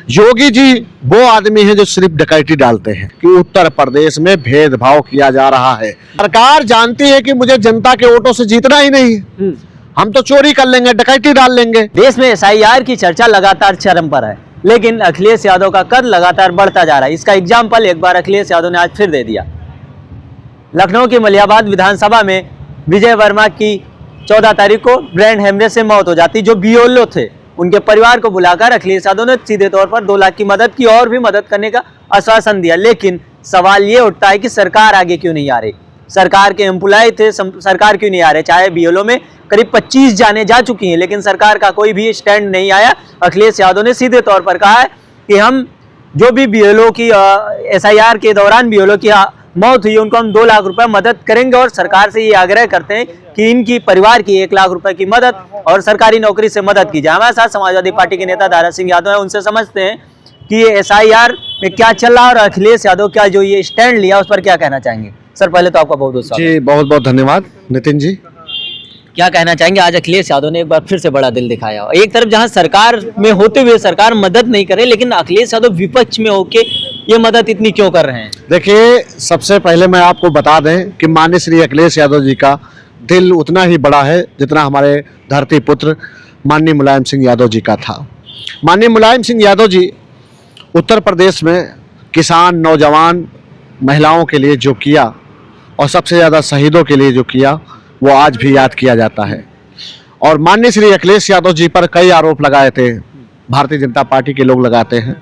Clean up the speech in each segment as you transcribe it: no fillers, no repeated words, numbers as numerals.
योगी जी वो आदमी है जो सिर्फ डकैती डालते हैं कि उत्तर प्रदेश में भेदभाव किया जा रहा है। सरकार जानती है कि मुझे जनता के वोटों से जीतना ही नहीं है, हम तो चोरी कर लेंगे, डकैती डाल लेंगे। देश में एसआईआर की चर्चा लगातार चरम पर है, लेकिन अखिलेश यादव का कद लगातार बढ़ता जा रहा है। इसका एग्जाम्पल एक बार अखिलेश यादव ने आज फिर दे दिया। लखनऊ की मलियाबाद विधानसभा में विजय वर्मा की 14 तारीख को ब्रेन हेमरेज से मौत हो जाती। जो बीएलओ थे उनके परिवार को बुलाकर अखिलेश यादव ने सीधे तौर पर 2 लाख की मदद की और भी मदद करने का आश्वासन दिया। लेकिन सवाल ये उठता है कि सरकार आगे क्यों नहीं आ रही, सरकार के एम्प्लॉय थे, सरकार क्यों नहीं आ रहे। चाहे बीएलओ में करीब 25 जाने जा चुकी हैं, लेकिन सरकार का कोई भी स्टैंड नहीं आया। अखिलेश यादव ने सीधे तौर पर कहा है कि हम जो भी बीएलओ की एसआईआर के दौरान बीएलओ की मौत हुई उनको हम 2 लाख रुपए मदद करेंगे और सरकार से ये आग्रह करते हैं कि इनकी परिवार की 1 लाख रुपए की मदद और सरकारी नौकरी से मदद की जाए। हमारे साथ समाजवादी पार्टी के नेता दारा सिंह यादव हैं, उनसे समझते हैं कि ये एसआईआर में क्या चल रहा है और अखिलेश यादव क्या जो ये स्टैंड लिया उस पर क्या कहना चाहेंगे। सर पहले तो आपका बहुत बहुत स्वागत। जी बहुत बहुत धन्यवाद नितिन जी। क्या कहना चाहेंगे, आज अखिलेश यादव ने एक बार फिर से बड़ा दिल दिखाया। एक तरफ जहां सरकार में होते हुए सरकार मदद नहीं करे, लेकिन अखिलेश यादव विपक्ष में होके ये मदद इतनी क्यों कर रहे हैं। देखिए सबसे पहले मैं आपको बता दें कि माननीय श्री अखिलेश यादव जी का दिल उतना ही बड़ा है जितना हमारे धरती पुत्र माननीय मुलायम सिंह यादव जी का था। माननीय मुलायम सिंह यादव जी उत्तर प्रदेश में किसान, नौजवान, महिलाओं के लिए जो किया और सबसे ज़्यादा शहीदों के लिए जो किया वो आज भी याद किया जाता है। और माननीय श्री अखिलेश यादव जी पर कई आरोप लगाए थे, भारतीय जनता पार्टी के लोग लगाते हैं,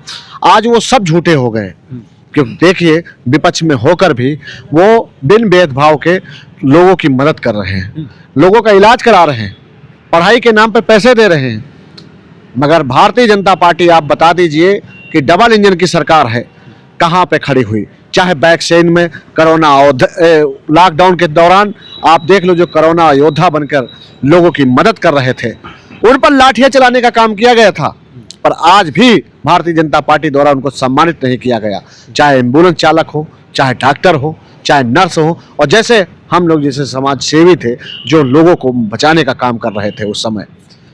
आज वो सब झूठे हो गए। क्योंकि देखिए विपक्ष में होकर भी वो बिन भेदभाव के लोगों की मदद कर रहे हैं, लोगों का इलाज करा रहे हैं, पढ़ाई के नाम पे पैसे दे रहे हैं। मगर भारतीय जनता पार्टी आप बता दीजिए कि डबल इंजन की सरकार है, कहाँ पे खड़ी हुई। चाहे वैक्सीन में कोरोना लॉकडाउन के दौरान आप देख लो, जो कोरोना योद्धा बनकर लोगों की मदद कर रहे थे उन पर लाठियां चलाने का काम किया गया था, पर आज भी भारतीय जनता पार्टी द्वारा उनको सम्मानित नहीं किया गया। चाहे एम्बुलेंस चालक हो, चाहे डॉक्टर हो, चाहे नर्स हो, और जैसे हम लोग जैसे समाज सेवी थे जो लोगों को बचाने का काम कर रहे थे उस समय।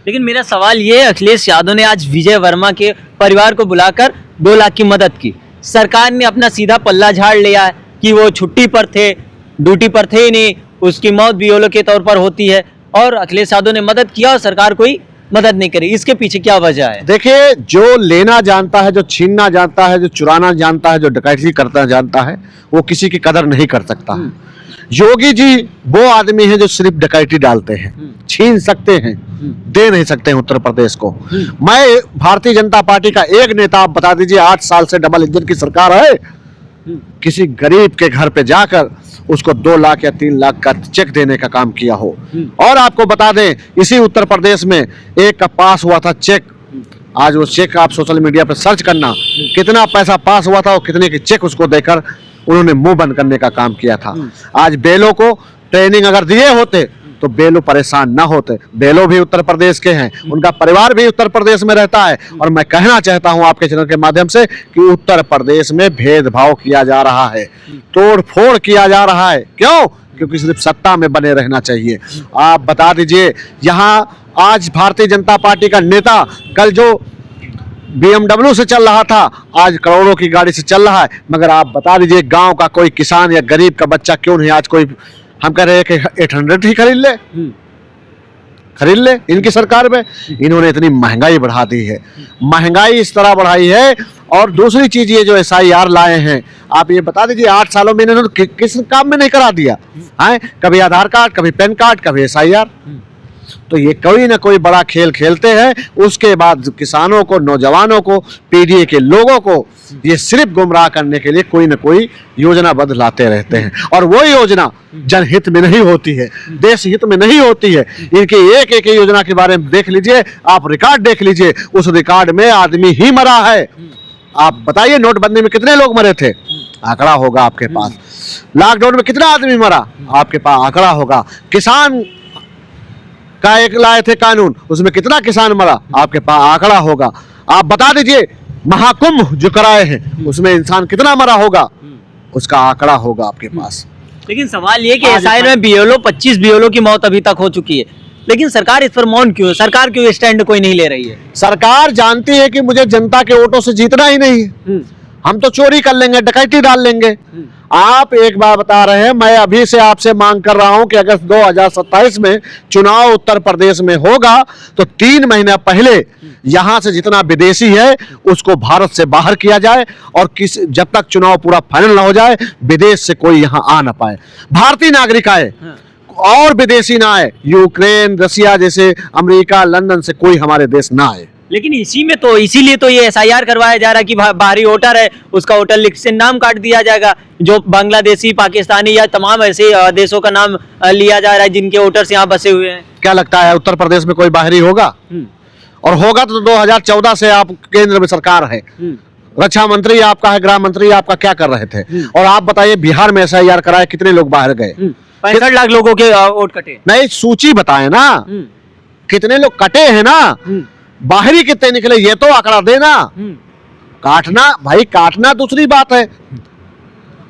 लेकिन मेरा सवाल ये, अखिलेश यादव ने आज विजय वर्मा के परिवार को बुलाकर 2 लाख की मदद की। सरकार ने अपना सीधा पल्ला झाड़ लिया है कि वो छुट्टी पर थे, ड्यूटी पर थे ही नहीं, उसकी मौत बीएलओ के तौर पर होती है, और अखिलेश यादव ने मदद किया और सरकार कोई मदद नहीं करी। इसके पीछे क्या वजह है। देखिए जो लेना जानता है, जो छीनना जानता है, जो चुराना जानता है, जो डकैती करता जानता है, वो किसी की कदर नहीं कर सकता है। योगी जी वो आदमी है जो सिर्फ डकैती डालते हैं, छीन सकते हैं, दे नहीं सकते हैं उत्तर प्रदेश को। मैं भारतीय जनता पार्टी का एक नेता, आप बता दीजिए 8 साल से डबल इंजन की सरकार है, किसी गरीब के घर पे जाकर उसको 2 लाख या 3 लाख का चेक देने का काम किया हो। और आपको बता दें इसी उत्तर प्रदेश में एक का पास हुआ था चेक, आज वो चेक आप सोशल मीडिया पर सर्च करना कितना पैसा पास हुआ था और कितने के चेक उसको देकर उन्होंने मुंह बंद करने का काम किया था। आज बेलो को ट्रेनिंग अगर दिए होते तो बेलो परेशान ना होते। बेलो भी उत्तर प्रदेश के हैं, उनका परिवार भी उत्तर प्रदेश में रहता है। और मैं कहना चाहता हूं आपके चैनल के माध्यम से कि उत्तर प्रदेश में भेदभाव किया जा रहा है, तोड़ फोड़ किया जा रहा है। क्यों? क्योंकि सिर्फ सत्ता में बने रहना चाहिए। आप बता दीजिए यहाँ आज भारतीय जनता पार्टी का नेता कल जो BMW से चल रहा था आज करोड़ों की गाड़ी से चल रहा है। मगर आप बता दीजिए गांव का कोई किसान या गरीब का बच्चा क्यों नहीं आज कोई, हम कह रहे हैं कि 800 ही खरीद ले इनकी सरकार में। इन्होंने इतनी महंगाई बढ़ा दी है, महंगाई इस तरह बढ़ाई है। और दूसरी चीज ये जो SIR लाए हैं, आप ये बता दीजिए 8 सालों में इन्होंने किस काम में नहीं करा दिया है। कभी आधार कार्ड, कभी पैन कार्ड, कभी SIR। तो ये कोई ना कोई बड़ा खेल खेलते हैं, उसके बाद किसानों को, नौजवानों को, पीडीए के लोगों को ये सिर्फ गुमराह करने के लिए कोई ना कोई योजना बदल लाते रहते हैं। और वो योजना जनहित में नहीं होती है, देश हित में नहीं होती है। इनकी एक एक योजना के बारे में देख लीजिए, आप रिकॉर्ड देख लीजिए, उस रिकॉर्ड में आदमी ही मरा है। आप बताइए नोटबंदी में कितने लोग मरे थे, आंकड़ा होगा आपके पास। लॉकडाउन में कितना आदमी मरा, आपके पास आंकड़ा होगा। किसान का एक लाए थे कानून, उसमें कितना किसान मरा, आपके पास आंकड़ा होगा। आप बता दीजिए महाकुंभ जो कराए हैं उसमें इंसान कितना मरा होगा, उसका आंकड़ा होगा आपके पास। लेकिन सवाल ये कि एसआईआर में बीएलओ 25 बीएलओ की मौत अभी तक हो चुकी है, लेकिन सरकार इस पर मौन क्यों है? सरकार क्यों स्टैंड कोई नहीं ले रही है? सरकार जानती है कि मुझे जनता के वोटों से जीतना ही नहीं है, हम तो चोरी कर लेंगे, डकैती डाल लेंगे। आप एक बार बता रहे हैं, मैं अभी से आपसे मांग कर रहा हूं कि अगर 2027 में चुनाव उत्तर प्रदेश में होगा तो 3 महीने पहले यहां से जितना विदेशी है उसको भारत से बाहर किया जाए, और जब तक चुनाव पूरा फाइनल ना हो जाए विदेश से कोई यहां आ ना पाए। भारतीय नागरिक आए और विदेशी ना आए, यूक्रेन, रसिया जैसे, अमेरिका, लंदन से कोई हमारे देश ना आए। लेकिन इसीलिए तो ये एसआईआर करवाया जा रहा है कि बाहरी वोटर है उसका वोटर लिस्ट से नाम काट दिया जाएगा। जो बांग्लादेशी, पाकिस्तानी या तमाम ऐसे देशों का नाम लिया जा रहा है जिनके वोटर्स यहाँ बसे हुए हैं। क्या लगता है उत्तर प्रदेश में कोई बाहरी होगा? और होगा तो 2014 से आप केंद्र में सरकार है, रक्षा मंत्री आपका है, गृह मंत्री आपका, क्या कर रहे थे? और आप बताइए बिहार में एसआईआर कराए, कितने लोग बाहर गए? 65 लाख लोगों के वोट कटे। नहीं, सूची बताए ना, कितने लोग कटे हैं ना, बाहरी कितने निकले ये तो आंकड़ा देना। काटना भाई, काटना दूसरी बात है,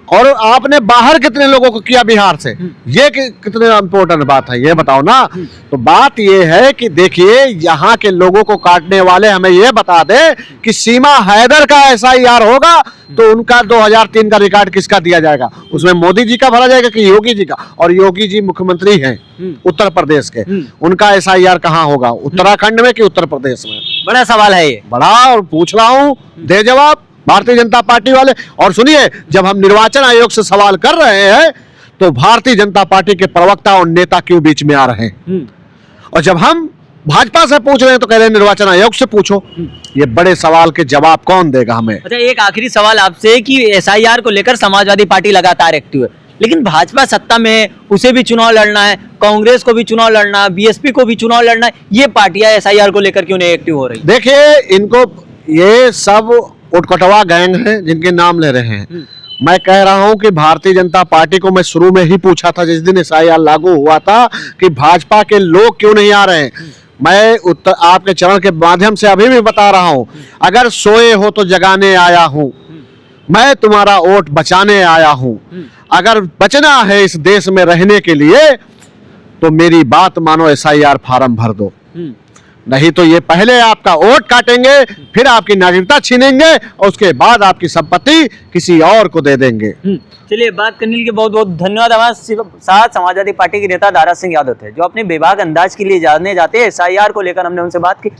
और आपने बाहर कितने लोगों को किया बिहार से, ये कितने इम्पोर्टेंट बात है, ये बताओ ना। तो बात ये है कि देखिए, यहाँ के लोगों को काटने वाले हमें ये बता दे कि सीमा हैदर का एसआईआर होगा तो उनका 2003 का रिकॉर्ड किसका दिया जाएगा? उसमें मोदी जी का भरा जाएगा कि योगी जी का? और योगी जी मुख्यमंत्री हैं उत्तर प्रदेश के, उनका एसआईआर कहाँ होगा? उत्तराखंड में कि उत्तर प्रदेश में? बड़ा सवाल है ये, बड़ा, और पूछ रहा हूँ, दे जवाब भारतीय जनता पार्टी वाले। और सुनिए, जब हम निर्वाचन आयोग से सवाल कर रहे हैं तो भारतीय जनता पार्टी के प्रवक्ता और नेता क्यों बीच में आ रहे हैं, और जब हम भाजपा से पूछ रहे हैं तो कह रहे हैं निर्वाचन आयोग से पूछो। ये बड़े सवाल के जवाब कौन देगा हमें? अच्छा, एक आखिरी सवाल आपसे कि एसआईआर को लेकर समाजवादी पार्टी लगातार एक्टिव है, लेकिन भाजपा सत्ता में है, उसे भी चुनाव लड़ना है, कांग्रेस को भी चुनाव लड़ना है, बीएसपी को भी चुनाव लड़ना है, ये पार्टियां एसआईआर को लेकर क्यों नहीं एक्टिव हो रही? देखिए, इनको ये सब उटकटवा गैंग हैं जिनके नाम ले रहे हैं। मैं कह रहा हूं कि भारतीय जनता पार्टी को मैं शुरू में ही पूछा था, जिस दिन एसआईआर लागू हुआ था, कि भाजपा के लोग क्यों नहीं आ रहे हैं। मैं आपके चरण के माध्यम से अभी भी बता रहा हूं, अगर सोए हो तो जगाने आया हूं, मैं तुम्हारा वोट बचाने आया हूं। अगर बचना है इस देश में रहने के लिए तो मेरी बात मानो, एसआईआर फार्म भर दो, नहीं तो ये पहले आपका वोट काटेंगे, फिर आपकी नागरिकता छीनेंगे, और उसके बाद आपकी संपत्ति किसी और को दे देंगे। चलिए, बात करने के लिए बहुत बहुत धन्यवाद। हमारे साथ समाजवादी पार्टी के नेता दारा सिंह यादव थे, जो अपने बेबाक अंदाज के लिए जाने जाते हैं। एसआईआर को लेकर हमने उनसे बात की।